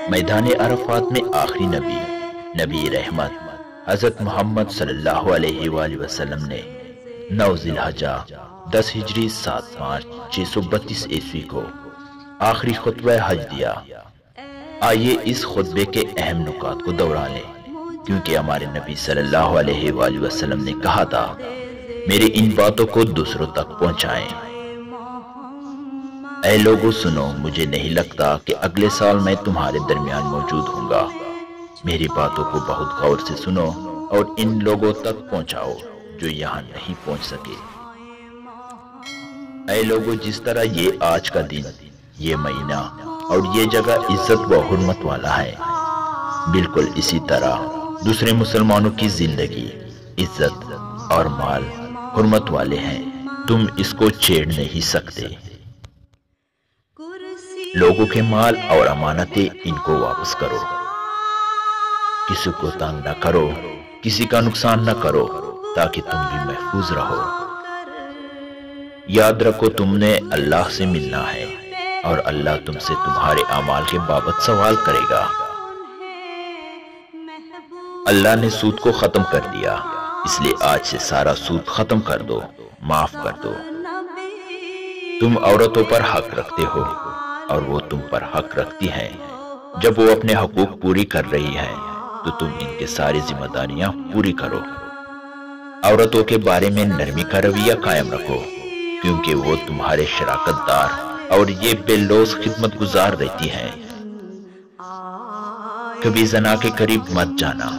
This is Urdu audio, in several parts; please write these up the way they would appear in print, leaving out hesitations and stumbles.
میدان عرفات میں آخری نبی رحمت حضرت محمد صلی اللہ علیہ وآلہ وسلم نے 9 ذی الحجہ 10 ہجری 7 مارچ 632 عیسوی کو آخری خطبہ حج دیا۔ آئیے اس خطبے کے اہم نکات کو دہرا لیں، کیونکہ ہمارے نبی صلی اللہ علیہ وآلہ وسلم نے کہا تھا، میری ان باتوں کو دوسروں تک پہنچائیں۔ اے لوگو سنو، مجھے نہیں لگتا کہ اگلے سال میں تمہارے درمیان موجود ہوں گا۔ میری باتوں کو بہت غور سے سنو اور ان لوگوں تک پہنچاؤ جو یہاں نہیں پہنچ سکے۔ اے لوگو، جس طرح یہ آج کا دن، یہ مہینہ اور یہ جگہ عزت و حرمت والا ہے، بالکل اسی طرح دوسرے مسلمانوں کی زندگی، عزت اور مال حرمت والے ہیں۔ تم اس کو چھیڑ نہیں سکتے۔ لوگوں کے مال اور امانتیں ان کو واپس کرو، کسی کو تنگ نہ کرو، کسی کا نقصان نہ کرو، تاکہ تم بھی محفوظ رہو۔ یاد رکھو، تم نے اللہ سے ملنا ہے اور اللہ تم سے تمہارے اعمال کے بابت سوال کرے گا۔ اللہ نے سود کو ختم کر دیا، اس لیے آج سے سارا سود ختم کر دو، معاف کر دو۔ تم عورتوں پر حق رکھتے ہو اور وہ تم پر حق رکھتی ہیں۔ جب وہ اپنے حقوق پوری کر رہی ہیں تو تم ان کے ساری ذمہ داریاں پوری کرو۔ عورتوں کے بارے میں نرمی کا رویہ قائم رکھو، کیونکہ وہ تمہارے شراکت دار اور یہ بے لوث خدمت گزار رہتی ہیں۔ کبھی زنا کے قریب مت جانا۔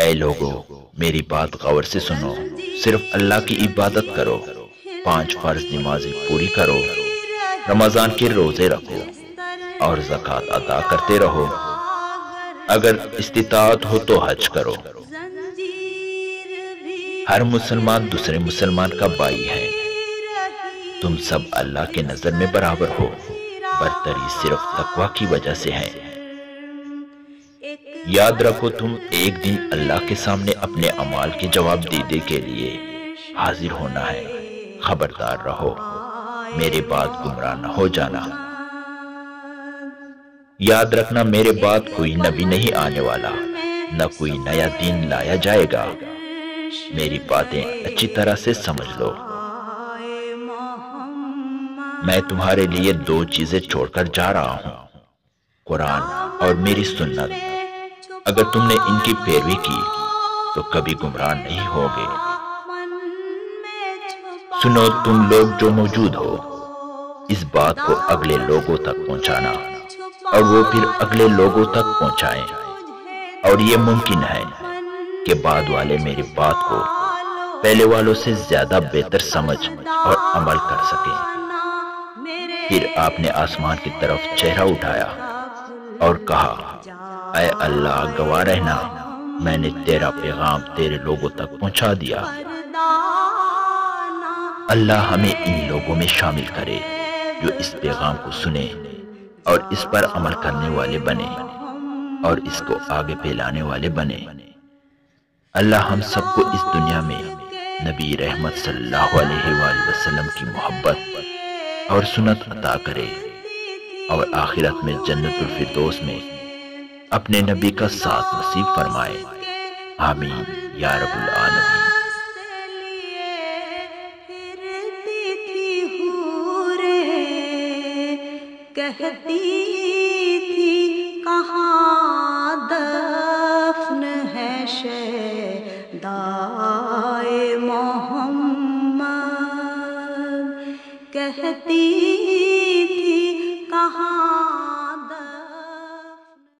اے لوگو، میری بات غور سے سنو، صرف اللہ کی عبادت کرو، 5 فرض نمازیں پوری کرو، رمضان کے روزے رکھو اور زکوٰۃ ادا کرتے رہو۔ اگر استطاعت ہو تو حج کرو۔ ہر مسلمان دوسرے مسلمان کا بھائی ہے۔ تم سب اللہ کے نظر میں برابر ہو، برتری صرف تقوی کی وجہ سے ہے۔ یاد رکھو، تم ایک دن اللہ کے سامنے اپنے اعمال کے جواب دینے کے لیے حاضر ہونا ہے۔ خبردار رہو، میرے بعد گمراہ نہ ہو جانا۔ یاد رکھنا، میرے بعد کوئی نبی نہیں آنے والا، نہ کوئی نیا دین لایا جائے گا۔ میری باتیں اچھی طرح سے سمجھ لو۔ میں تمہارے لیے 2 چیزیں چھوڑ کر جا رہا ہوں، قرآن اور میری سنت۔ اگر تم نے ان کی پیروی کی تو کبھی گمراہ نہیں ہوگے۔ سنو تم لوگ جو موجود ہو، اس بات کو اگلے لوگوں تک پہنچانا اور وہ پھر اگلے لوگوں تک پہنچائیں، اور یہ ممکن ہے کہ بعد والے میری بات کو پہلے والوں سے زیادہ بہتر سمجھ اور عمل کر سکیں۔ پھر آپ نے آسمان کی طرف چہرہ اٹھایا اور کہا، اے اللہ، گواہ رہنا، میں نے تیرا پیغام تیرے لوگوں تک پہنچا دیا۔ اللہ ہمیں ان لوگوں میں شامل کرے جو اس پیغام کو سنے اور اس پر عمل کرنے والے بنے اور اس کو آگے پھیلانے والے بنے۔ اللہ ہم سب کو اس دنیا میں نبی رحمت صلی اللہ علیہ وآلہ وسلم کی محبت اور سنت عطا کرے اور آخرت میں جنت الفردوس میں اپنے نبی کا ساتھ نصیب فرمائے۔ آمین یا رب العالمین۔ کہتی تھی کہاں دفن ہے شہدائے محمد، کہتی تھی کہاں